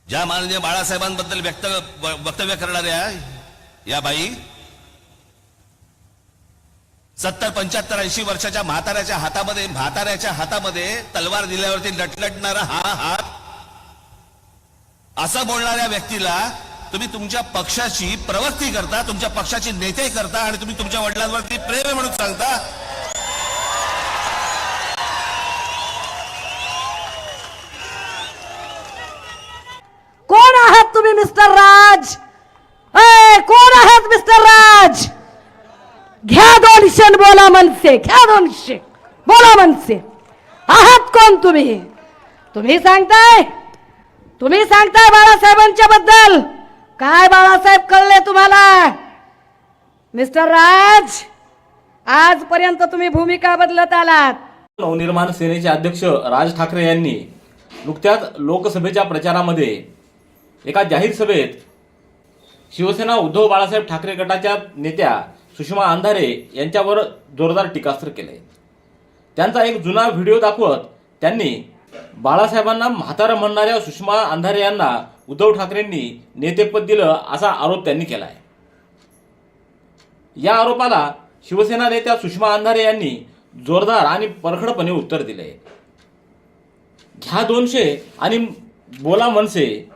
ज्या माननीय बाळासाहेबांबद्दल वक्तव्य करणाऱ्या या बाई 70, 75, 80 वर्षाच्या म्हाताऱ्याच्या हातामध्ये तलवार दिल्यावरती लटलटणारा हा हात, असं बोलणाऱ्या व्यक्तीला तुम्ही तुमच्या पक्षाची प्रवक्ती करता, तुमच्या पक्षाची नेते करता आणि तुम्ही तुमच्या वडिलांवरती प्रेम आहे म्हणून सांगता। कोण आहात तुम्ही मिस्टर राज? कोण आहात मिस्टर राज? घ्या 200 बोला मनसे, घ्या 200 बोला मनसे। आहात कोण तुम्ही? तुम्ही सांगताय बाळासाहेबांच्या बद्दल काय? बाळासाहेब कळले तुम्हाला? मिस्टर राज, आजपर्यंत तुम्ही भूमिका बदलत आलात। नवनिर्माण सेनेचे अध्यक्ष राज ठाकरे यांनी नुकत्याच लोकसभेच्या प्रचारामध्ये एका जाहीर सभेत शिवसेना उद्धव बाळासाहेब ठाकरे गटाच्या नेत्या सुषमा अंधारे यांच्यावर जोरदार टीकास्त्र केले। त्यांचा एक जुना व्हिडिओ दाखवत त्यांनी बाळासाहेबांना म्हातारं म्हणणाऱ्या सुषमा अंधारे यांना उद्धव ठाकरेंनी नेतेपद दिलं असा आरोप त्यांनी केलाय। या आरोपाला शिवसेना नेत्या सुषमा अंधारे यांनी जोरदार आणि परखडपणे उत्तर दिले। घ्या 200 आणि बोला मनसे,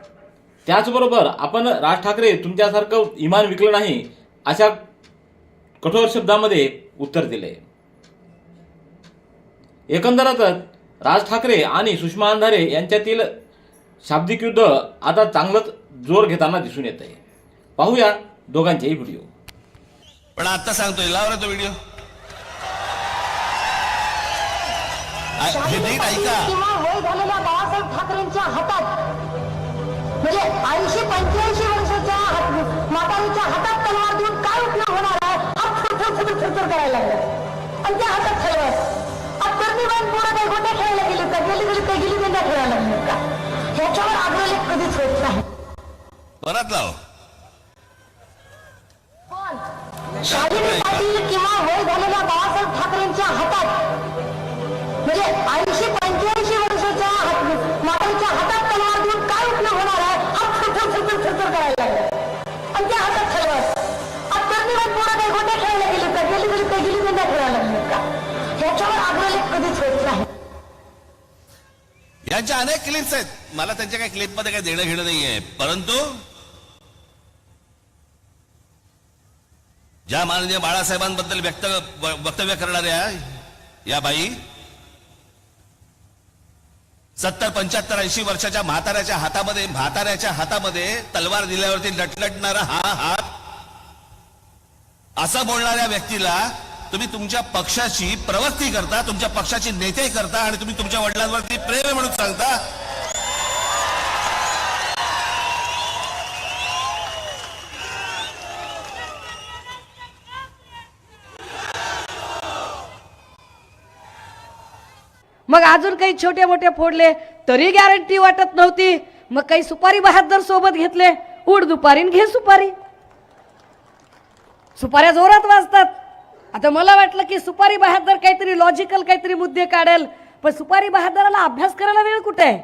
त्याचबरोबर आपण राज ठाकरे तुमच्यासारखं इमान विकलं नाही अशा कठोर शब्दामध्ये उत्तर दिले। एकंदरच राज ठाकरे आणि सुषमा अंधारे यांच्यातील शाब्दिक युद्ध आता चांगलंच जोर घेताना दिसून येत आहे। पाहूया दोघांचेही व्हिडिओ। पण आता सांगतोय, लावा तो व्हिडिओ, नीट ऐका। वय झालेल्या बाळासाहेब ठाकरेंच्या हातात म्हणजे 80-85 वर्षाच्या म्हातारीच्या हातात तलवार देऊन काय उपयोग होणार आहे? थरथर करायला लागले आणि त्या हातात तलवार। कर्णीबाई पोरं काही गोट्या खेळायला गेली का? गेली त्यांना खेळायला लागले का? ह्याच्यावर आग्रह कधीच होत नाही। परत लाव। शालिनी पाटील किंवा वय झालेल्या बाळासाहेब ठाकरेंच्या हातात म्हणजे 80-85 वर्षाच्या म्हातारीच्या हातात तलवार देऊन काय उपयोग होणार आहे? थरथर करायला लागले आणि त्या हातात तलवार। कर्णीबाई पोरं काही गोट्या खेळायला गेली का? गेली त्यांना खेळायला लागले का? ह्याच्यावर आग्रह कधीच होत नाही। यांच्या अनेक क्लिप्स आहेत, मला त्यांच्या काही क्लिपमध्ये काही देणं घेणं नाहीये, परंतु ज्या माननीय बाळासाहेबांबद्दल वक्तव्य करणाऱ्या या बाई 70, 75, 80 वर्षाच्या म्हाताऱ्याच्या हातामध्ये तलवार दिल्यावरती लटलटणारा हा हात, असं बोलणाऱ्या व्यक्तीला तुम्ही तुमच्या पक्षाची प्रवक्ती करता, तुमच्या पक्षाची नेते करता आणि तुम्ही तुमच्या वडिलांवरती प्रेम आहे म्हणून सांगता। मग अजून काही छोटे मोठे फोडले तरी गॅरंटी वाटत नव्हती। मग काही सुपारी बहादर सोबत घेतले, उड दुपारीन घे सुपारी। सुपाऱ्या जोरात वाजतात। आता मला वाटलं की सुपारी बहादर काहीतरी लॉजिकल काहीतरी मुद्दे काढेल, पण सुपारी बहादराला अभ्यास करायला वेळ कुठे आहे?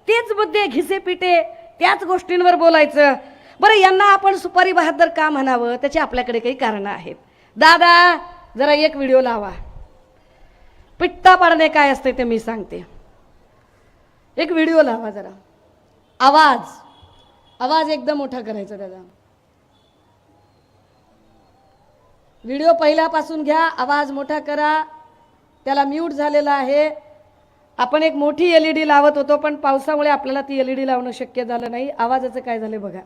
तेच मुद्दे घिसे पिटे, त्याच गोष्टींवर बोलायचं। बरं, यांना आपण सुपारी बहादर का म्हणावं? त्याची आपल्याकडे काही कारणं आहेत। दादा, जरा एक व्हिडिओ लावा। पिट्टा पाडणे काय असते ते मी सांगते। एक व्हिडिओ लावा जरा। आवाज एकदम मोठा करायचा दादा। व्हिडिओ पहिल्यापासून घ्या, आवाज मोठा करा। त्याला म्यूट झालेला आहे। आपण एक मोठी एलईडी लावत होतो, पण पावसामुळे आपल्याला ती एलईडी लावणं शक्य झालं नाही। आवाजाचं काय झालं बघा।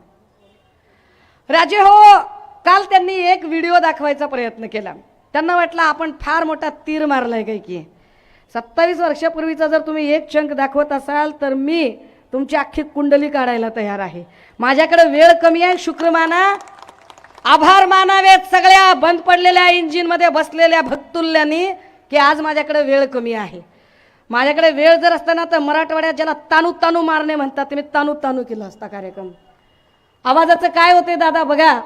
राजे हो, काल त्यांनी एक व्हिडिओ दाखवायचा प्रयत्न केला। त्यांना वाटलं आपण फार मोठा तीर मारलाय काय की 27 वर्षापूर्वीचा जर तुम्ही एक चंक दाखवत असाल तर मी तुमची अख्खी कुंडली काढायला तयार आहे। माझ्याकडे वेळ कमी आहे, शुक्र माना, आभार मानावेत सगळ्या बंद पडलेल्या इंजिन मध्ये बसलेल्या भक्तुल्यांनी की आज माझ्याकडे वेळ कमी आहे। माझ्याकडे वेळ जर असताना तर मराठवाड्यात ज्याला तानू मारणे म्हणतात ते मी तानू केला असता कार्यक्रम। आवाजाचं काय होते दादा बघा,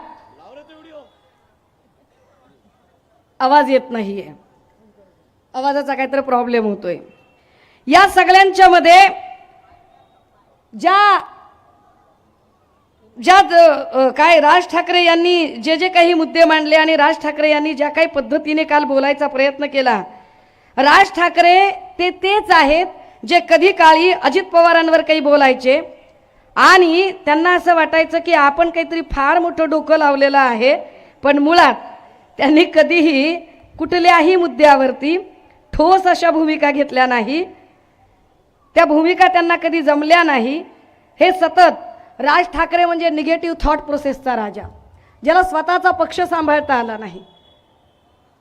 आवाज येत नाहीये, आवाजाचा काहीतरी प्रॉब्लेम होतोय। या सगळ्यांच्या मध्ये ज्या काय राज ठाकरे यांनी जे काही मुद्दे मांडले आणि राज ठाकरे यांनी ज्या काही पद्धतीने काल बोलायचा प्रयत्न केला, राज ठाकरे तेच आहेत जे कधी काळी अजित पवारांवर काही बोलायचे आणि त्यांना असं वाटायचं की आपण काहीतरी फार मोठं डोकं लावलेलं आहे, पण मुळात त्यांनी कधीही कुठल्याही मुद्द्यावरती ठोस अशा भूमिका घेतल्या नाही, त्या भूमिका त्यांना कधी जमल्या नाही। हे सतत राज ठाकरे म्हणजे निगेटिव्ह थॉट प्रोसेसचा राजा, ज्याला स्वतःचा पक्ष सांभाळता आला नाही,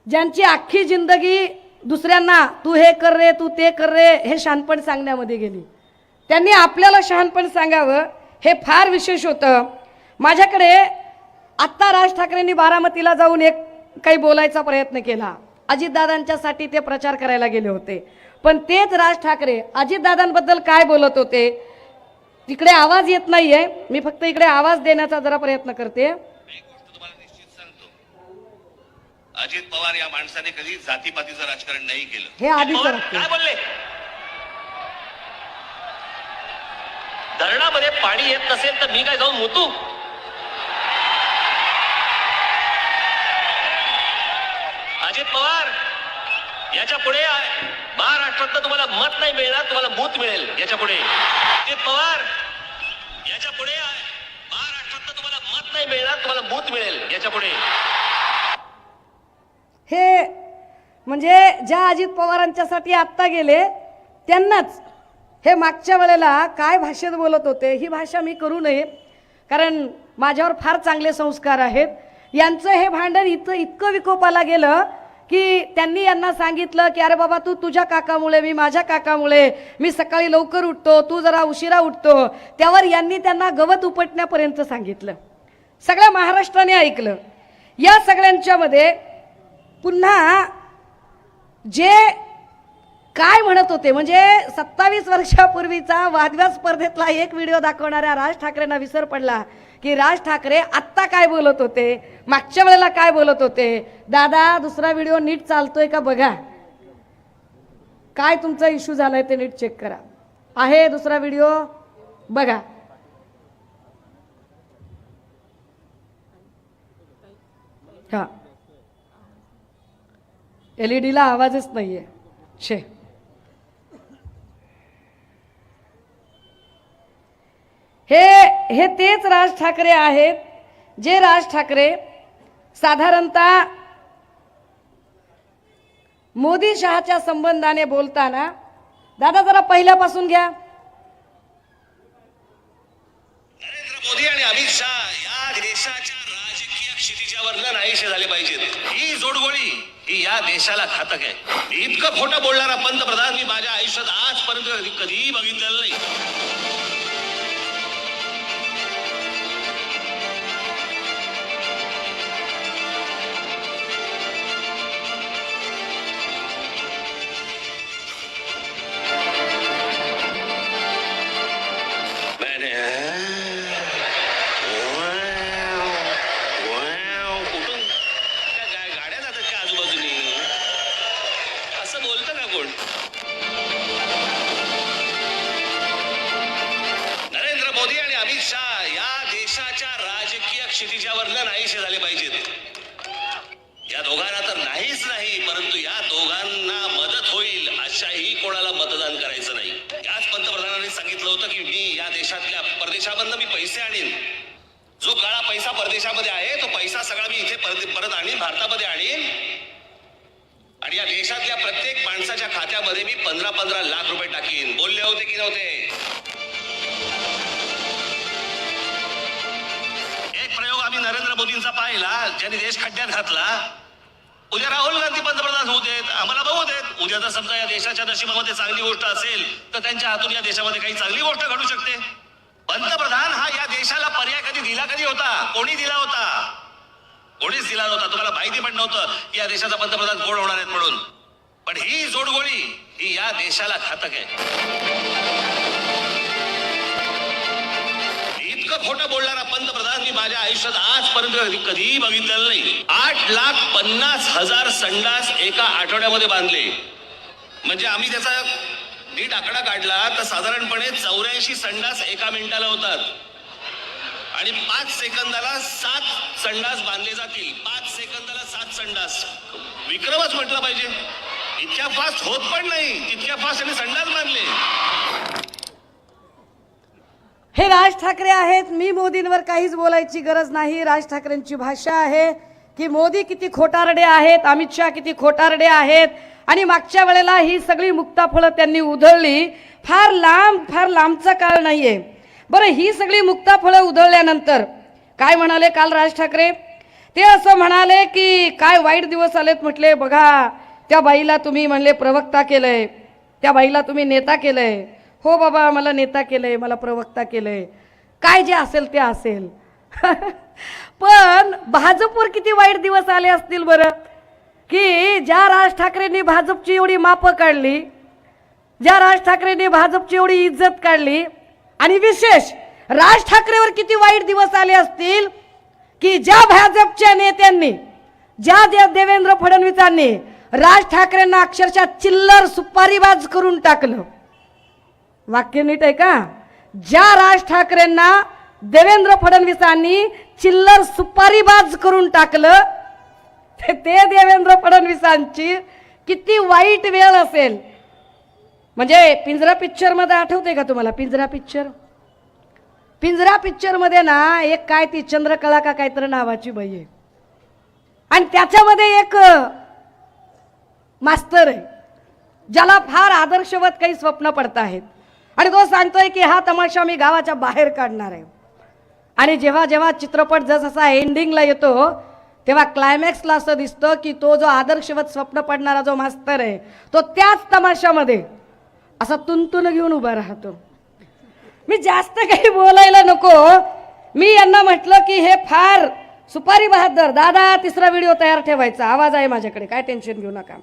ज्यांची अख्खी जिंदगी दुसऱ्यांना तू हे कर रे, तू ते कर रे हे शहाणपण सांगण्यामध्ये गेली, त्यांनी आपल्याला शहाणपण सांगावं हे फार विशेष होतं। माझ्याकडे आत्ता राज ठाकरेंनी बारामतीला जाऊन एक काही बोलायचा प्रयत्न केला, अजितदादांच्यासाठी ते प्रचार करायला गेले होते, पण तेच राज ठाकरे अजितदादांबद्दल काय बोलत होते तिकडे आवाज येत नाहीये, मी फक्त इकडे आवाज देण्याचा जरा प्रयत्न करते। एक गोष्ट तुम्हाला निश्चित सांगतो, अजित पवार या माणसाने कधी जातीपातीचं राजकारण नाही केलं। हे आधीच काय बोलले? धरणामध्ये पाणी येत नसेल तर मी काय जाऊन मुतू? अजित पवार, याच्या पुढे महाराष्ट्रात तुम्हाला मत नाही मिळणार, तुम्हाला बूथ मिळेल याच्या पुढे। अजित पवार, याच्या पुढे महाराष्ट्रात तुम्हाला मत नाही मिळणार, तुम्हाला बूथ मिळेल याच्या पुढे। हे म्हणजे ज्या अजित पवारांच्यासाठी आत्ता गेले त्यांनाच हे मागच्या वेळेला काय भाषेत बोलत होते, ही भाषा मी करू नये कारण माझ्यावर फार चांगले संस्कार आहेत। यांचं हे भांडण इतकं विकोपाला गेलं की त्यांनी यांना सांगितलं की अरे बाबा तू तुझ्या काकामुळे, मी माझ्या काकामुळे, मी सकाळी लवकर उठतो, तू जरा उशिरा उठतो, त्यावर यांनी त्यांना गवत उपटण्यापर्यंत सांगितलं, सगळ्या महाराष्ट्राने ऐकलं। या सगळ्यांच्या मध्ये पुन्हा जे काय म्हणत होते म्हणजे 27 वर्षापूर्वीचा वादविवाद स्पर्धेतला एक व्हिडिओ दाखवणाऱ्या राज ठाकरेंना विसर पडला की राज ठाकरे आत्ता काय बोलत होते, मागच्या वेळेला काय बोलत होते। दादा दुसरा व्हिडिओ नीट चालतोय का बघा, काय तुमचा इश्यू झालाय ते नीट चेक करा, आहे दुसरा व्हिडिओ बघा। हा LED ला आवाजच नाहीये शे। हे तेच राज ठाकरे आहेत जे राज ठाकरे साधारणतः मोदी शहाच्या संबंधाने बोलताना, दादा जरा पहिल्यापासून घ्या। नरेंद्र मोदी आणि अमित शहा या देशाच्या राजकीय क्षितिजावर नाहीसे झाले पाहिजेत। ही जोडगोळी ही या देशाला घातक आहे। इतकं खोटं बोलणारा पंतप्रधान मी माझ्या आयुष्यात आजपर्यंत कधीही बघितलेलं नाही। नरेंद्र मोदी आणि अमित शहा या देशाच्या राजकीय क्षितिजावर नाहीसे झाले पाहिजेत। या दोघांना तर नाहीच नाही, परंतु या दोघांना मदत होईल अशाही कोणाला मतदान करायचं नाही। याच पंतप्रधानांनी सांगितलं होतं की मी या देशातल्या परदेशामधनं मी पैसे आणीन, जो काळा पैसा परदेशामध्ये आहे तो पैसा सगळा मी इथे परत आणीन, भारतामध्ये आणीन आणि या देशातल्या प्रत्येक माणसाच्या खात्यामध्ये मी 15-15 लाख रुपये टाकीन। बोलले होते की नव्हते? एक प्रयोग आम्ही नरेंद्र मोदींचा पाहिला, ज्यांनी देश खड्ड्यात घातला। उद्या राहुल गांधी पंतप्रधान होऊ देत, आम्हाला बघू देत। उद्या जर समजा या देशाच्या नशिबामध्ये चांगली गोष्ट असेल तर त्यांच्या हातून या देशामध्ये काही चांगली गोष्ट घडू शकते। पंतप्रधान हा या देशाला पर्याय कधी होता? कोणी दिला होता? कोणीच दिला नव्हता। तुम्हाला माहिती पण नव्हतं की या देशाचा पंतप्रधान कोण होणार आहेत म्हणून। पण ही जोडगोळी ही या देशाला घातक आहे। इतकं खोटं बोलणारा पंतप्रधान मी माझ्या आयुष्यात आजपर्यंत कधीही बघितलेलं नाही। 8,50,000 संडास एका आठवड्यामध्ये बांधले, म्हणजे आम्ही त्याचा नीट आकडा काढला तर साधारणपणे 84 संडास एका मिनिटाला होतात। आणि 5 सेकंदाला 7 संडास बांधले जातील. 5 सेकंदाला 7 संडास. विक्रमच म्हटलं पाहिजे. इतक्या फास्ट होत पण नाही, तितक्या फास्ट त्यांनी संडास बांधले. हे राज ठाकरे आहेत. मी मोदींवर काहीच बोलायची गरज नाही. राज ठाकरेंची भाषा आहे की मोदी किती खोटारडे आहेत, अमित शहा किती खोटारडे आहेत. आणि मागच्या वेळेला ही सगळी मुक्ताफळं त्यांनी उधळली. फार लांबचा काळ नाहीये. बरं, ही सगळी मुक्ताफळं उधळल्यानंतर काय म्हणाले काल राज ठाकरे? ते असं म्हणाले की काय वाईट दिवस आलेत. म्हटले बघा, त्या बाईला तुम्ही म्हणले प्रवक्ता केलंय, त्या बाईला तुम्ही नेता केलंय. हो बाबा, मला नेता केलंय, मला प्रवक्ता केलंय, काय जे असेल ते असेल. पण भाजपवर किती वाईट दिवस आले असतील बरं, की ज्या राज ठाकरेंनी भाजपची एवढी मापं काढली, ज्या राज ठाकरेंनी भाजपची एवढी इज्जत काढली. आणि विशेष राज ठाकरेवर किती वाईट दिवस आले असतील की ज्या भाजपच्या नेत्यांनी, ज्या देवेंद्र फडणवीसांनी राज ठाकरेंना अक्षरशः चिल्लर सुपारीबाज करून टाकलं. वाक्य नीट आहे का? ज्या राज ठाकरेंना देवेंद्र फडणवीसांनी चिल्लर सुपारीबाज करून टाकलं, ते देवेंद्र फडणवीसांची किती वाईट वेळ असेल. म्हणजे पिंजरा पिक्चर मध्ये आठवते का तुम्हाला? पिंजरा पिक्चर मध्ये ना एक काय ती चंद्रकला का काहीतरी नावाची बाई आहे आणि त्याच्यामध्ये एक मास्तर आहे ज्याला फार आदर्शवत काही स्वप्न पडत आहेत आणि तो सांगतोय की हा तमाशा मी गावाच्या बाहेर काढणार आहे. आणि जेव्हा जेव्हा चित्रपट जसा एंडिंगला येतो तेव्हा क्लायमॅक्सला असं दिसतं की तो जो आदर्शवत स्वप्न पडणारा जो मास्तर आहे तो त्याच तमाशामध्ये असा तुंतुन घेऊन उभा राहतो. मी जास्त काही बोलायला नको. मी यांना म्हटलं की हे फार सुपारी बहादर दादा, तिसरा व्हिडिओ तयार ठेवायचा, आवाज आहे माझ्याकडे, काय टेन्शन घेऊ नका.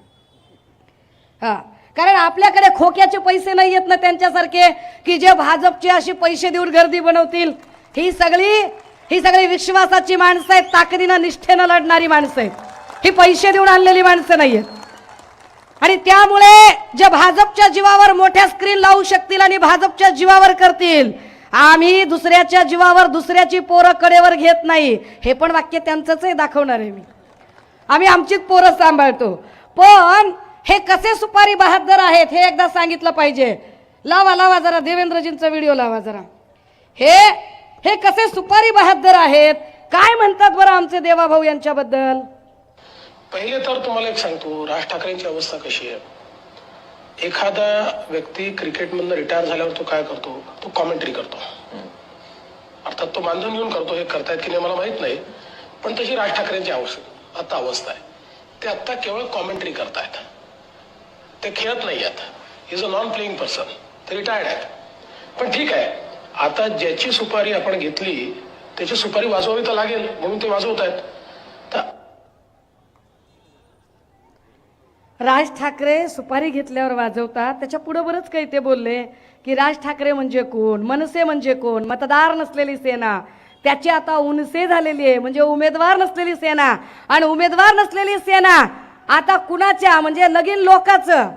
हा, कारण आपल्याकडे खोक्याचे पैसे नाही येत ना त्यांच्यासारखे की जे भाजपचे अशी पैसे देऊन गर्दी बनवतील. ही सगळी विश्वासाची माणसं आहेत, ताकदीनं निष्ठेनं लढणारी माणसं आहेत. ही पैसे देऊन आणलेली माणसं नाहीयेत. आणि त्यामुळे जे भाजपच्या जीवावर मोठ्या स्क्रीन लावू शकतील आणि भाजपच्या जीवावर करतील, आम्ही दुसऱ्याच्या जीवावर दुसऱ्याची पोरं कडेवर घेत नाही. हे पण वाक्य त्यांचंच आहे, दाखवणार आहे मी. आम्ही आमचीच पोरं सांभाळतो. पण हे कसे सुपारी बहादर आहेत हे एकदा सांगितलं पाहिजे. लावा जरा देवेंद्रजींचा व्हिडिओ लावा जरा. हे कसे सुपारी बहादर आहेत, काय म्हणतात बरं आमचे देवाभाऊ यांच्याबद्दल? पहिले तर तुम्हाला एक सांगतो, राज ठाकरेंची अवस्था कशी आहे. एखादा व्यक्ती क्रिकेटमधनं रिटायर झाल्यावर तो काय करतो? तो कॉमेंट्री करतो. अर्थात तो बांधून येऊन करतो. हे करतायत की नाही मला माहित नाही, पण तशी राज ठाकरेंची आता अवस्था आहे. ते आता केवळ कॉमेंट्री करतायत, ते खेळत नाही आहेत. Is a non playing person. ते रिटायर्ड आहेत. पण ठीक आहे, आता ज्याची सुपारी आपण घेतली त्याची सुपारी वाजवावी तर लागेल, म्हणून ते वाजवत आहेत. तर राज ठाकरे सुपारी घेतल्यावर वाजवतात. त्याच्या पुढे बरंच काही ते बोलले की राज ठाकरे म्हणजे कोण, मनसे म्हणजे कोण, मतदार नसलेली सेना. त्याची आता उनसे झालेली आहे, म्हणजे उमेदवार नसलेली सेना. आणि उमेदवार नसलेली सेना आता कुणाच्या, म्हणजे लगीन लोकांचं.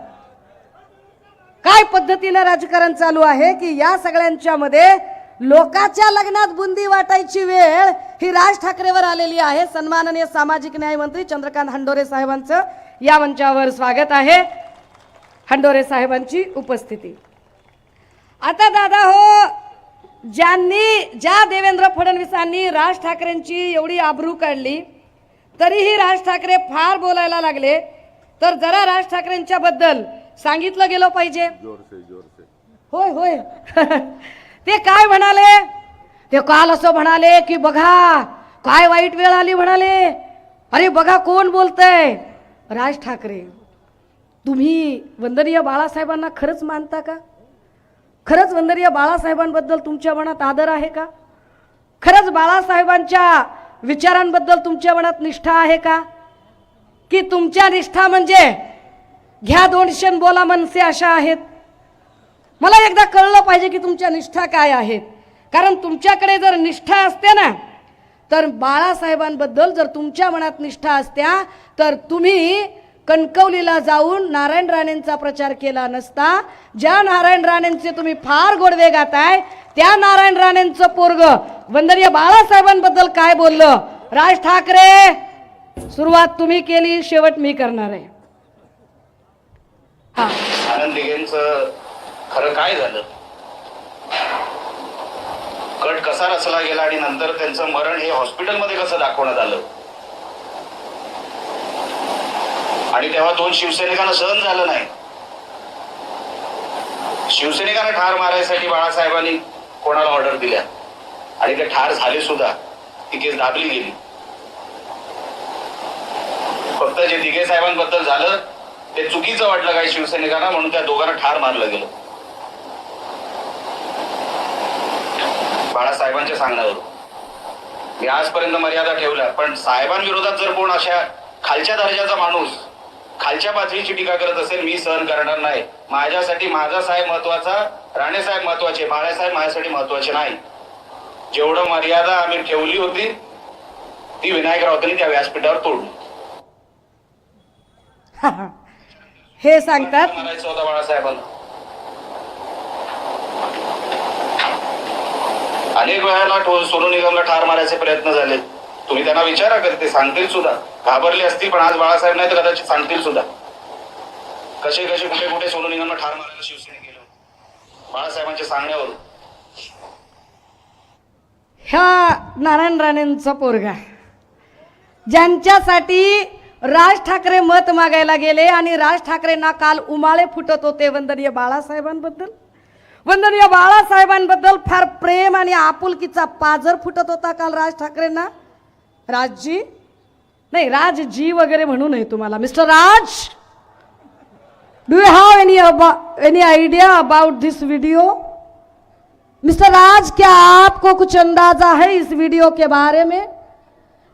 काय पद्धतीनं राजकारण चालू आहे की या सगळ्यांच्या मध्ये लोकांच्या लग्नात बुंदी वाटायची वेळ ही राज ठाकरेवर आलेली आहे. सन्माननीय सामाजिक न्याय मंत्री चंद्रकांत हंडोरे साहेबांचं या मंचावर स्वागत आहे. हंडोरे साहेबांची उपस्थिती. आता दादा हो, ज्या देवेंद्र फडणवीसांनी राज ठाकरेंची एवढी आबरू काढली तरीही राज ठाकरे फार बोलायला लागले, तर जरा राज ठाकरेंच्या बद्दल सांगितलं गेलं पाहिजे. होय ते काय म्हणाले? ते काल असं म्हणाले की बघा काय वाईट वेळ आली म्हणाले. अरे बघा कोण बोलतंय? राज ठाकरे. तुम्ही वंदनीय बाळासाहेबांना खरंच मानता का? खरंच वंदनीय बाळासाहेबांबद्दल तुमच्या मनात आदर आहे का? खरंच बाळासाहेबांच्या विचारांबद्दल तुमच्या मनात निष्ठा आहे का? की तुमच्या निष्ठा म्हणजे घ्या 200 बोला मनसे अशा आहेत? मला एकदा कळलं पाहिजे की तुमच्या निष्ठा काय आहेत. कारण तुमच्याकडे जर निष्ठा असते ना, तर बाळासाहेबांबद्दल जर तुमच्या मनात निष्ठा असत्या तर तुम्ही कणकवलीला जाऊन नारायण राणेंचा प्रचार केला नसता. ज्या नारायण राणेंचे तुम्ही फार गोडवे गाताय त्या नारायण राणेंचं पोरग वंदनीय बाळासाहेबांबद्दल काय बोललं राज ठाकरे, सुरुवात तुम्ही केली, शेवट मी करणार आहे. हा, आनंद दिघेंचं खरं काय झालं, कट कसा रचला गेला आणि नंतर त्यांचं मरण हे हॉस्पिटलमध्ये कसं दाखवण्यात आलं, आणि तेव्हा 2 शिवसैनिकांना सहन झालं नाही. शिवसैनिकांना ठार मारायसाठी बाळासाहेबांनी कोणाला ऑर्डर दिल्या आणि ते ठार झाले सुद्धा. ती केस दाबली गेली. फक्त जे दिघे साहेबांबद्दल झालं ते चुकीचं वाटलं काही शिवसैनिकांना, म्हणून त्या दोघांना ठार मारलं गेलं बाळासाहेबांच्या सांगण्यावर. मी आजपर्यंत मर्यादा ठेवल्या, पण साहेबांविरोधात जर कोण अशा खालच्या दर्जाचा माणूस खालच्या पातळीची टीका करत असेल, मी सहन करणार नाही. माझ्यासाठी माझा साहेब महत्वाचा, राणे साहेब महत्वाचे, बाळासाहेब माझ्यासाठी महत्वाचे नाही. जेवढं मर्यादा आम्ही ठेवली होती ती विनायक राऊतांनी त्या व्यासपीठावर तोडली. हे सांगतात मारायचं होतं बाळासाहेबांना. अनेक वेळेला सोनू निगमला ठार मारायचे प्रयत्न झाले. तुम्ही त्यांना विचारा, करते सांगतील सुद्धा. घाबरले असतील, पण आज बाळासाहेब नाही तर कदाचित सांगतील सुद्धा कसे कसे कुठे कुठे सोनू निगमला ठार मारायला शिवसेने गेलो बाळासाहेबांच्या सांगण्यावरून. ह्या नारायण राणेंचा पोरगा ज्यांच्यासाठी राज ठाकरे मत मागायला गेले आणि राज ठाकरेंना काल उमाळे फुटत होते वंदनीय बाळासाहेबांबद्दल. वंदनीय बाळासाहेबांबद्दल फार प्रेम आणि आपुलकीचा पाझर फुटत होता काल राज ठाकरेंना. राजजी नाही, राजजी वगैरे म्हणू नये तुम्हाला. Mister Raj, do you have any idea about this video? Mister Raj, क्या आपको कुछ अंदाजा है इस वीडियो के बारे में?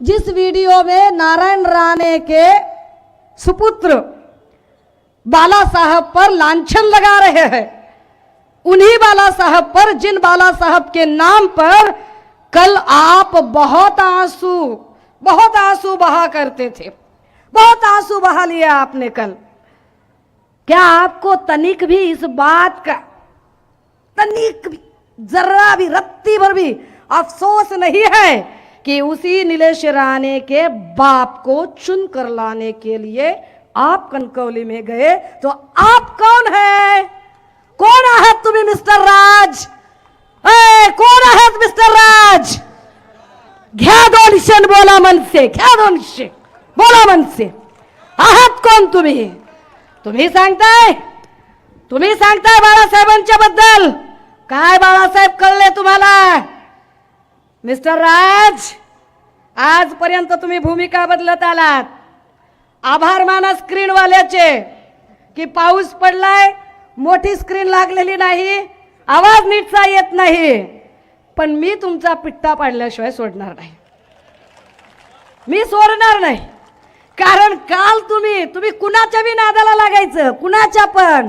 जिस वीडियो में नारायण राणे के सुपुत्र बाला साहब पर लांछन लगा रहे हैं, उन्हीं बाला साहब पर, जिन बाला साहब के नाम पर कल आप बहुत आंसू बहा करते थे, बहुत आंसू बहा लिया आपने कल. क्या आपको तनिक भी इस बात का, तनिक भी, जरा भी, रत्ती भर भी अफसोस नहीं है कि उसी नीलेश राणे के बाप को चुन कर लाने के लिए आप कणकवली में गए? तो आप कौन है? कोण आहात तुम्ही मिस्टर राज? कोण आहात मिस्टर राज? घ्या 200 बोला मनसे, घ्या 200 बोला मनसे. आहात कोण तुम्ही? तुम्ही सांगताय बाळासाहेबांच्या बद्दल. काय बाळासाहेब कळले तुम्हाला? मिस्टर राज, आजपर्यंत तुम्ही भूमिका बदलत आलात. आभार माना स्क्रीनवाल्याचे की पाऊस पडलाय, मोठी स्क्रीन लागलेली नाही, आवाज नीटचा येत नाही, पण मी तुमचा पिट्टा पाडल्याशिवाय सोडणार नाही. मी सोडणार नाही. कारण काल तुम्ही कुणाच्या बी नादाला लागायचं, कुणाच्या पण.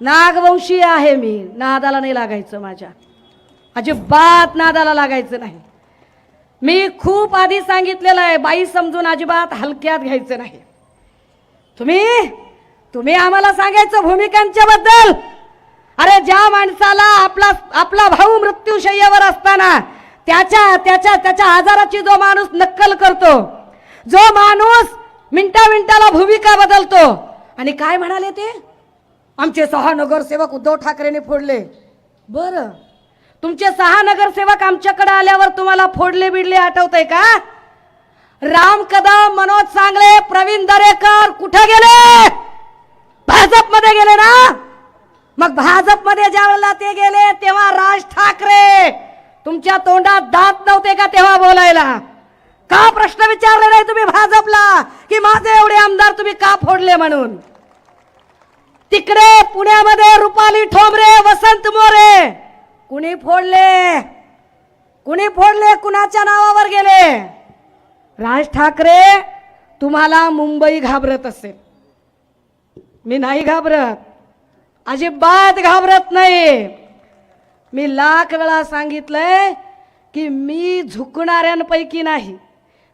नागवंशी आहे मी, नादाला नाही लागायचं, माझ्या अजिबात नादाला लागायचं नाही. मी खूप आधी सांगितलेलं आहे, बाई समजून अजिबात हलक्यात घ्यायचं नाही. तुम्ही आम्हाला सांगायचं भूमिकांच्या बद्दल. अरे ज्या माणसाला आपला भाऊ मृत्यूशय्यावर असताना त्याच्या आजाराची जो माणूस नक्कल करतो, जो माणूस मिनिटाला भूमिका बदलतो. आणि काय म्हणाले ते? आमचे 6 नगरसेवक उद्धव ठाकरेंनी फोडले. बरं, तुमचे 6 नगरसेवक आमच्याकडे आल्यावर तुम्हाला फोडले बिडले आठवतंय का? राम कदम, मनोज सांगळे, प्रवीण दरेकर कुठे गेले? भाजपमध्ये गेले ना. मग भाजपमध्ये ज्या वेळेला ते गेले तेव्हा राज ठाकरे तुमच्या तोंडात दात नव्हते का तेव्हा बोलायला? का प्रश्न विचारले नाही तुम्ही भाजपला की माझे एवढे आमदार तुम्ही का फोडले म्हणून? तिकडे पुण्यामध्ये रुपाली ठोंबरे, वसंत मोरे कुणी फोडले? कुणाच्या नावावर गेले? राज ठाकरे, तुम्हाला मुंबई घाबरत असेल, मी नाही घाबरत, अजिबात घाबरत नाही. मी लाख वेळा सांगितलंय की मी झुकणाऱ्यांपैकी नाही,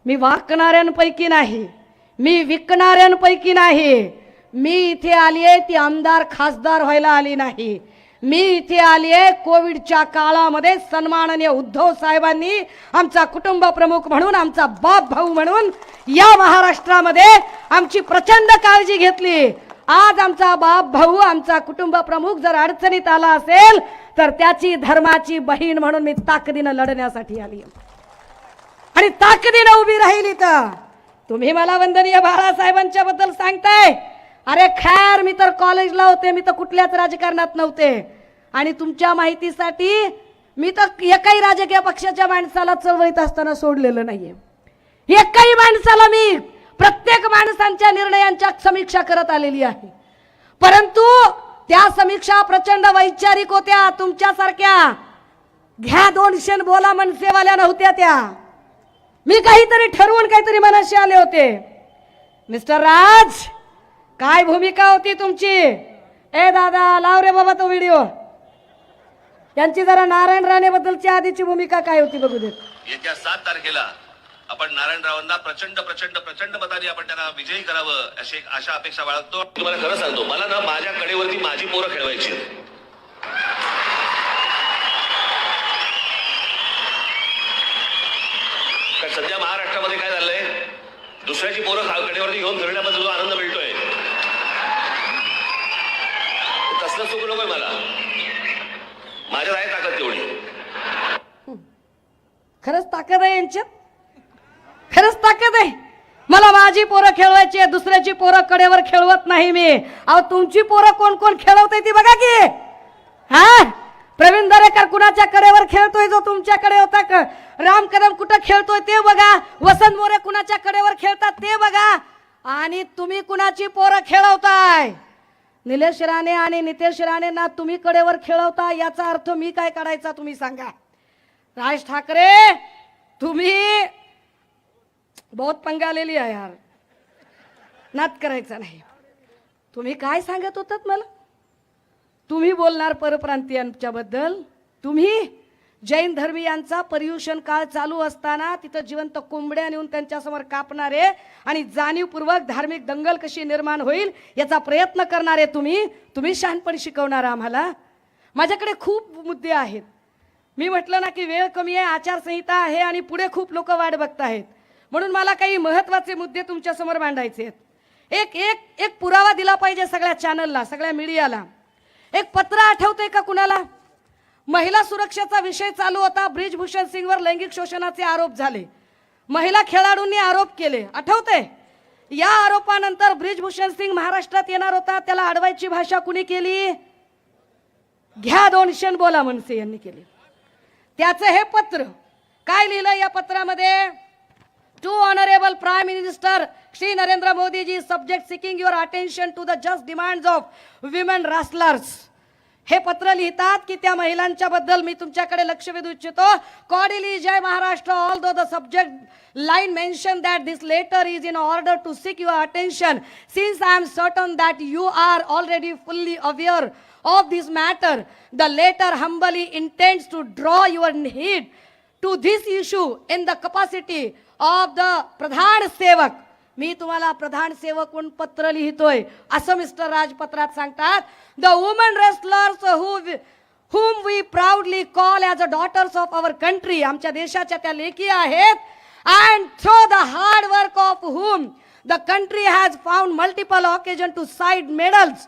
मी वाकणाऱ्यांपैकी नाही, मी विकणाऱ्यांपैकी नाही. मी इथे आली आहे ती आमदार खासदार व्हायला आली नाही. मी इथे आली आहे कोविडच्या काळामध्ये सन्माननीय उद्धव साहेबांनी आमचा कुटुंब प्रमुख म्हणून, आमचा बाप भाऊ म्हणून या महाराष्ट्रामध्ये आमची प्रचंड काळजी घेतली. आज आमचा बाप भाऊ, आमचा कुटुंब प्रमुख जर अडचणीत आला असेल तर त्याची धर्माची बहीण म्हणून मी ताकदीनं लढण्यासाठी आली आणि ताकदीनं उभी राहिली. तर तुम्ही मला वंदनीय बाळासाहेबांच्या बद्दल सांगताय. अरे खैर, मी तर कॉलेजला होते, मी तर कुठल्याच राजकारणात नव्हते. आणि तुमच्या माहितीसाठी मी तर एकाही राजकीय पक्षाच्या माणसाला चळवळीत असताना सोडलेलं नाहीये. एकाही माणसाला मी प्रत्येक माणसांच्या निर्णयांच्या समीक्षा करत आलेली आहे. परंतु त्या समीक्षा प्रचंड वैचारिक होत्या. तुमच्यासारख्या घ्या 200 बोला मनसेवाल्या नव्हत्या त्या. मी काहीतरी ठरवून काहीतरी मनाशी आले होते. मिस्टर राज, काय भूमिका होती तुमची? ए दादा, लाव रे बाबा तो व्हिडिओ. यांची जरा नारायण राणे बद्दलची आधीची भूमिका काय होती बघू देत. येत्या 7 तारखेला आपण नारायणरावांना प्रचंड प्रचंड प्रचंड मताने आपण त्यांना विजयी करावं अशी एक आशा अपेक्षा बाळगतो. तुम्हाला खरं सांगतो, मला ना माझ्या कडेवरती माझी पोरं खेळवायची. कारण सध्या महाराष्ट्रामध्ये काय झालंय, दुसऱ्याची पोरं कडेवरती घेऊन फिरण्यामध्ये जो आनंद मिळतोय तसलं सुख नकोय मला. माझ्यात आहे ताकद तेवढी. खरंच ताकद आहे यांच्यात, खरंच ताकद आहे. मला माझी पोरं खेळवायची आहे, दुसऱ्याची पोरं कडेवर खेळवत नाही मी. अहो तुमची पोरं कोण कोण खेळवते ती बघा की. हा, प्रवीण दरेकर कुणाच्या कडेवर खेळतोय जो तुमच्याकडे होता? राम कदम कुठं खेळतोय ते बघा. वसंत मोरे कुणाच्या कडेवर खेळतात ते बघा. आणि तुम्ही कुणाची पोरं खेळवताय? निलेश राणे आणि नितेश राणेंना तुम्ही कडेवर खेळवता, याचा अर्थ मी काय काढायचा तुम्ही सांगा. राज ठाकरे, तुम्ही बहुत पंगा लेली आहे यार, नाद करायचा नाही. तुम्ही काय सांगत होतात मला? तुम्ही बोलणार परप्रांतीयांच्या बद्दल. तुम्ही जैन धर्मीयांचा पर्युषण काळ चालू असताना तिथं जिवंत कोंबड्या नेऊन त्यांच्यासमोर कापणारे आणि जाणीवपूर्वक धार्मिक दंगल कशी निर्माण होईल याचा प्रयत्न करणारे तुम्ही शहाणपण शिकवणार आम्हाला. माझ्याकडे खूप मुद्दे आहेत. मी म्हटलं ना की वेळ कमी आहे, आचारसंहिता आहे आणि पुढे खूप लोक वाट बघत आहेत. म्हणून मला काही महत्त्वाचे मुद्दे तुमच्या समोर मांडायचे आहेत. एक एक एक पुरावा दिला पाहिजे सगळ्या चॅनलला, सगळ्या मीडियाला. एक पत्र आठवतंय का कुणाला? महिला सुरक्षेचा विषय चालू होता. ब्रिजभूषण सिंगवर लैंगिक शोषणाचे आरोप झाले. महिला खेळाडूंनी आरोप केले, आठवतंय? या आरोपानंतर ब्रिजभूषण सिंग महाराष्ट्रात येणार होता. त्याला अडवायची भाषा कुणी केली? घ्या 200 बोला मनसे यांनी केली. त्याचं हे पत्र काय लिहिलं या पत्रामध्ये? To honourable prime minister Shri Narendra Modi ji, subject seeking your attention to the just demands of women wrestlers. हे पत्र लिहितात की त्या महिलांच्या बद्दल मी तुमच्याकडे लक्ष वेधू इच्छितो. कॉर्डिली जय महाराष्ट्र, ऑल दो द सब्जेक्ट line mention that this letter is in order to seek your attention, since I am certain that you are already fully aware of this matter. The letter humbly intends to draw your heed to this issue in the capacity of the प्रधान सेवक. मी तुम्हाला प्रधान सेवक म्हणून पत्र लिहितोय असं mister राज पत्रात सांगतात. The women wrestlers whom we proudly call as the daughters of our country, आमच्या देशाच्या त्या लेकी आहेत, and through the hard work of whom the country has found multiple occasion to cite medals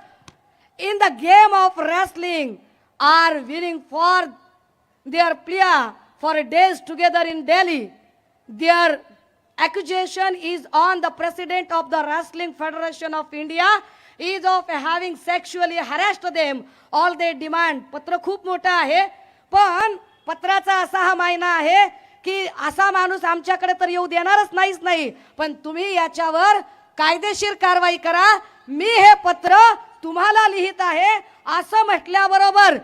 in the game of wrestling, are winning for their plea for days together in Delhi. Their accusation is on the president of the Wrestling Federation of India is of having sexually harassed them. All they demand. पत्र खूप मोठं आहे, पण पत्राचा असा हा मायना आहे की असा माणूस आमच्याकडे तर येऊ देणारच नाही, पण तुम्ही याच्यावर कायदेशीर कारवाई करा. मी हे पत्र तुम्हाला लिहित आहे असं म्हटल्याबरोबर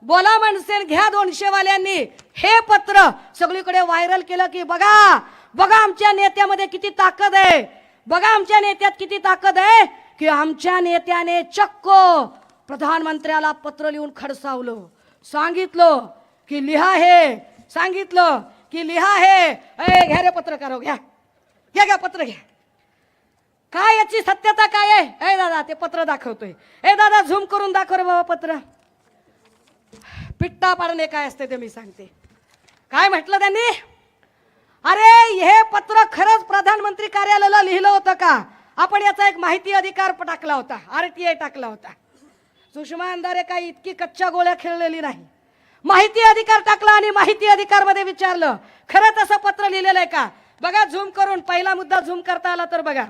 बोला मनसे घ्या 200 वाल्यांनी हे पत्र सगळीकडे व्हायरल केलं की बघा आमच्या नेत्यामध्ये किती ताकद आहे, बघा आमच्या नेत्यात किती ताकद आहे, की आमच्या नेत्याने चक्क प्रधानमंत्र्याला पत्र लिहून खडसावलं, सांगितलं की लिहा हे, सांगितलं की लिहा हे. घ्या रे पत्रकार, घ्या पत्र घ्या. काय याची सत्यता काय आहे? ए दादा ते पत्र दाखवतोय. ए दादा झूम करून दाखव रे बाबा पत्र. पिट्टा पाडणे काय असते ते मी सांगते. काय म्हटलं त्यांनी? अरे हे पत्र खरंच प्रधानमंत्री कार्यालयाला लिहिलं होतं का? आपण याचा एक माहिती अधिकार टाकला होता, RTI टाकला होता. सुषमा अंधारे काही इतकी कच्च्या गोळ्या खेळलेली नाही. माहिती अधिकार टाकला आणि माहिती अधिकार मध्ये विचारलं खरंच असं पत्र लिहिलेलं आहे का? बघा झूम करून, पहिला मुद्दा झूम करता आला तर बघा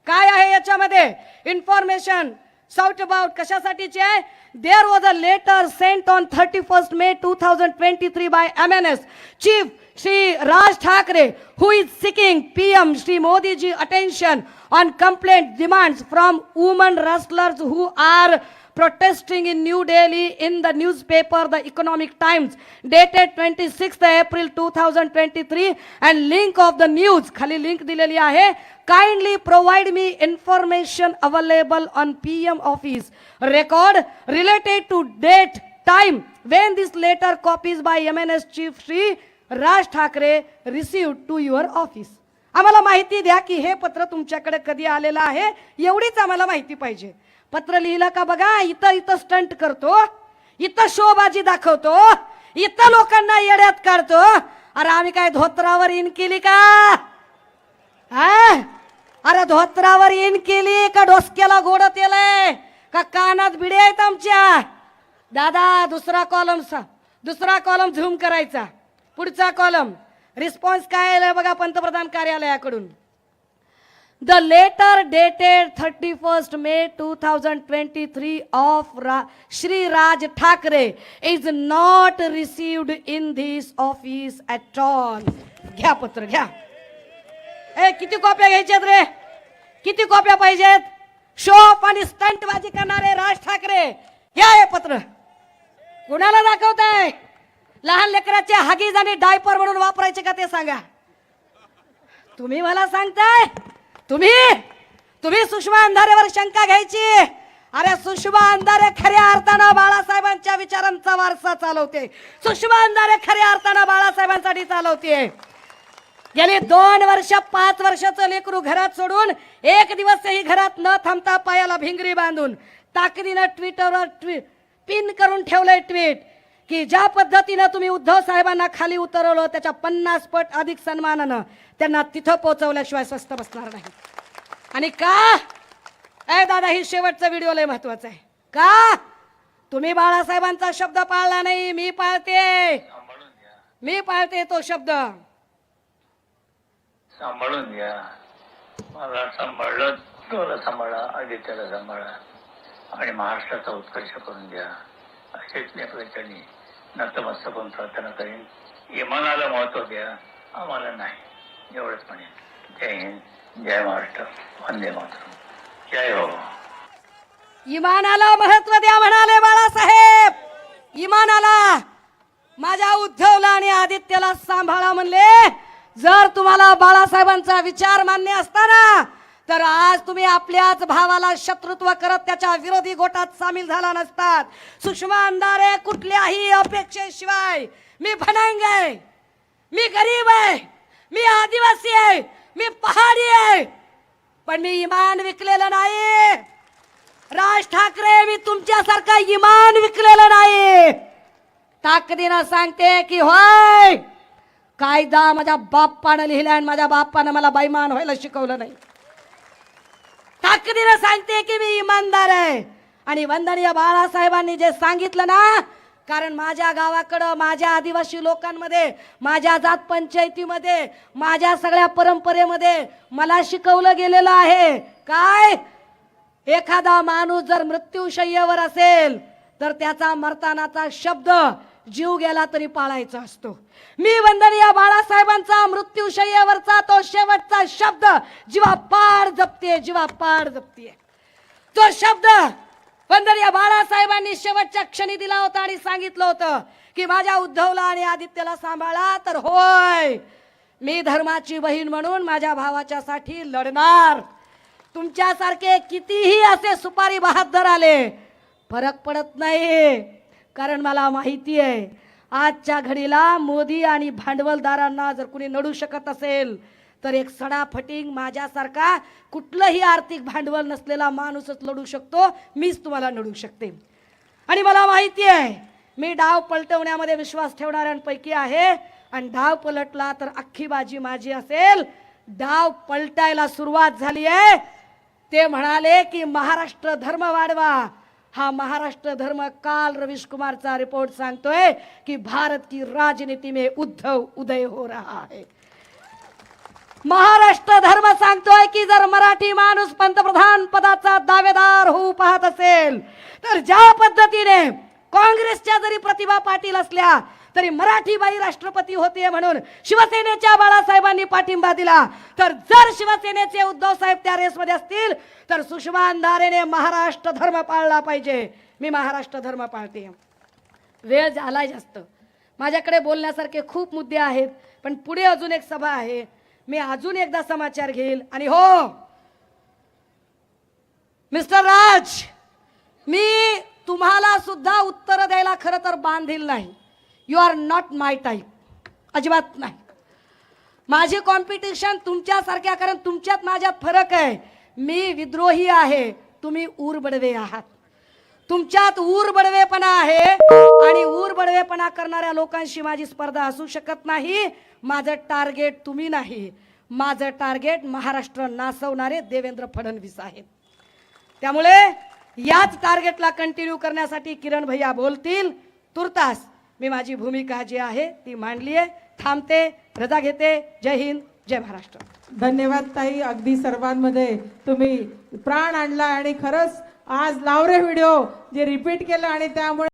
काय आहे याच्यामध्ये. इन्फॉर्मेशन साउट अबाउट कशासाठीचे आहे? There was a letter sent on 31 May 2023 by MNS chief Shri Raj Thakre, who is seeking PM Shri Modi ji attention on complaint demands from women wrestlers who are protesting in New Delhi in the newspaper The Economic Times dated 26th April 2023 and link of the news खाली link दिलेली आहे. Kindly provide me information available on PM office record related to date time when this letter copies by MNS Chief Shri Raj Thackeray received to your office. आम्हाला माहिती द्या की हे पत्र तुमच्याकडे कधी आलेलं आहे, एवढीच आम्हाला माहिती पाहिजे. पत्र लिहिलं का बघा. इथं स्टंट करतो, इथं शोबाजी दाखवतो, इथं लोकांना येड्यात काढतो. अरे आम्ही काय धोत्रावर इन केली का? अरे धोत्रावर इन केली का डोसक्याला गोड तेल आहे का कानात बिडे आहेत आमच्या? दादा दुसरा कॉलम झूम करायचा. पुढचा कॉलम रिस्पॉन्स काय आहे बघा पंतप्रधान कार्यालयाकडून. The letter dated 31 May 2023 of Shri Raj Thackeray is not received in this office at all. घ्या पत्र घ्या. किती कॉप्या घ्यायच्यात रे? किती कॉप्या पाहिजेत? शो ऑफ आणि स्टंटबाजी करणारे राज ठाकरे घ्या हे पत्र. कुणाला दाखवताय? लहान लेकराचे हगीज आणि डायपर म्हणून वापरायचे का ते सांगा. तुम्ही मला सांगताय तुम्ही सुषमा अंधारेवर शंका घ्यायची. अरे सुषमा अंधारे खऱ्या अर्थानं बाळासाहेबांच्या विचारांचा वारसा चालवते. सुषमा अंधारे खऱ्या अर्थानं बाळासाहेबांसाठी चालवते. गेली 2 वर्ष 5 वर्षाचं लेकरू घरात सोडून एक दिवसही घरात न थांबता पायाला भिंगरी बांधून ताकदीनं ट्विटरवर पिन करून ठेवलंय ट्विट की ज्या पद्धतीनं तुम्ही उद्धव साहेबांना खाली उतरवलं त्याच्या 50 पट अधिक सन्मानानं त्यांना तिथं पोहोचवल्याशिवाय स्वस्त बसणार नाही. आणि का दादा ही शेवटचा व्हिडिओ लय महत्वाचा आहे. का तुम्ही बाळासाहेबांचा शब्द पाळला नाही? मी पाळते तो शब्द. सांभाळून घ्या. मला सांभाळलं, तुला सांभाळा, आदित्याला सांभाळा आणि महाराष्ट्राचा उत्कर्ष करून द्या असेच नेपथ्याने नतमस्तकून प्रार्थना करेन. इमानाला महत्व द्या, आम्हाला नाही एवढंच म्हणेन. जय हिंद, जय महाराष्ट्र, वंदे मातरम, जय हो. इमानाला महत्व द्या म्हणाले बाळासाहेब. इमानाला. माझ्या उद्धवला आणि आदित्यला सांभाळा म्हणले. जर तुम्हाला बाळासाहेबांचा विचार मान्य असताना तर आज तुम्ही आपल्याच भावाला शत्रुत्व करत त्याच्या विरोधी गोटात सामील झाला नसतात. सुषमा अंधारे कुठल्याही अपेक्षेशिवाय मी भनांग आहे, मी गरीब आहे, मी आदिवासी आहे, मी पहाडी आहे, पण मी इमान विकलेलं नाही. राज ठाकरे मी तुमच्यासारखा इमान विकलेलं नाही. ताकदीनं सांगते की होय कायदा माझ्या बाप्पानं लिहिला आणि माझ्या बाप्पानं मला बैमान व्हायला शिकवलं नाही. ताकदीनं सांगते की मी इमानदार आहे. आणि वंदनीय बाळासाहेबांनी जे सांगितलं ना, कारण माझ्या गावाकडं, माझ्या आदिवासी लोकांमध्ये, माझ्या जात पंचायतीमध्ये, माझ्या सगळ्या परंपरेमध्ये मला शिकवलं गेलेलं आहे. काय? एखादा माणूस जर मृत्यूशय्येवर असेल तर त्याचा मरतानाचा शब्द जीव गेला तरी पाळायचा असतो. मी वंदनीय बाळासाहेबांचा मृत्यूशय्येवरचा तो शेवटचा शब्द जीवापाड जपते. तो शब्द वंदनीय बाळासाहेबांनी शेवटच्या क्षणी दिला होता आणि सांगितलं होतं की माझ्या उद्धवला आणि आदित्यला सांभाळा. तर होय, मी धर्माची बहीण म्हणून माझ्या भावाच्या साठी लढणार. तुमच्यासारखे कितीही असे सुपारी बहादर आले फरक पडत नाही, कारण मला माहिती आहे आजच्या घडीला मोदी आणि भांडवलदारांना जर कुणी नडू शकत असेल तर एक सडाफटिंग माझ्यासारखा कुठलंही आर्थिक भांडवल नसलेला माणूसच लढू शकतो, मीच तुम्हाला लढू शकते. आणि मला माहिती आहे मी डाव पलटवण्यामध्ये विश्वास ठेवणाऱ्यांपैकी आहे, आणि डाव पलटला तर अख्खी बाजी माझी असेल. डाव पलटायला सुरुवात झाली आहे. ते म्हणाले की महाराष्ट्र धर्म वाढवा. हा महाराष्ट्र धर्म काल रवीश कुमारचा रिपोर्ट सांगतोय की भारत की राजनीति में उद्धव उदय हो रहा है. महाराष्ट्र धर्म सांगतोय की जर मराठी माणूस पंतप्रधान पदाचा दावेदार होऊ पाहत असेल तर ज्या पद्धतीने काँग्रेसच्या जरी प्रतिभा पाटील असल्या तरी मराठी बाई राष्ट्रपती होते म्हणून शिवसेनेच्या बाळासाहेबांनी पाठिंबा दिला, तर जर शिवसेनेचे उद्धव साहेब त्या रेसमध्ये असतील तर सुषमा अंधारेने महाराष्ट्र धर्म पाळला पाहिजे. मी महाराष्ट्र धर्म पाळते. वेळ झालाय जास्त, माझ्याकडे बोलण्यासारखे खूप मुद्दे आहेत, पण पुढे अजून एक सभा आहे. मी अजून एकदा समाचार घेईल. आणि हो मिस्टर राज, मी तुम्हाला सुद्धा उत्तर द्यायला खरं तर बांधील नाही. You are not my type, अजिबात नाही. माझी कॉम्पिटिशन तुमच्यासारख्या, कारण तुमच्यात माझ्यात फरक आहे. मी विद्रोही आहे, तुम्ही ऊरबडवे आहात. तुमच्यात ऊरबडवेपणा आहे आणि ऊरबडवेपणा करणाऱ्या लोकांशी माझी स्पर्धा असू शकत नाही. माझं टार्गेट तुम्ही नाही, माझं टार्गेट महाराष्ट्र नासवणारे देवेंद्र फडणवीस आहेत. त्यामुळे याच टार्गेटला कंटिन्यू करण्यासाठी किरण भैया बोलतील. तुर्तास मी माझी भूमिका जी आहे ती मांडली आहे. थांबते, रजा घेते. जय हिंद, जय महाराष्ट्र. धन्यवाद ताई, अगदी सर्वांमध्ये तुम्ही प्राण आणला आणि खरंच आज लावरे व्हिडिओ जे रिपीट केलं आणि त्यामुळे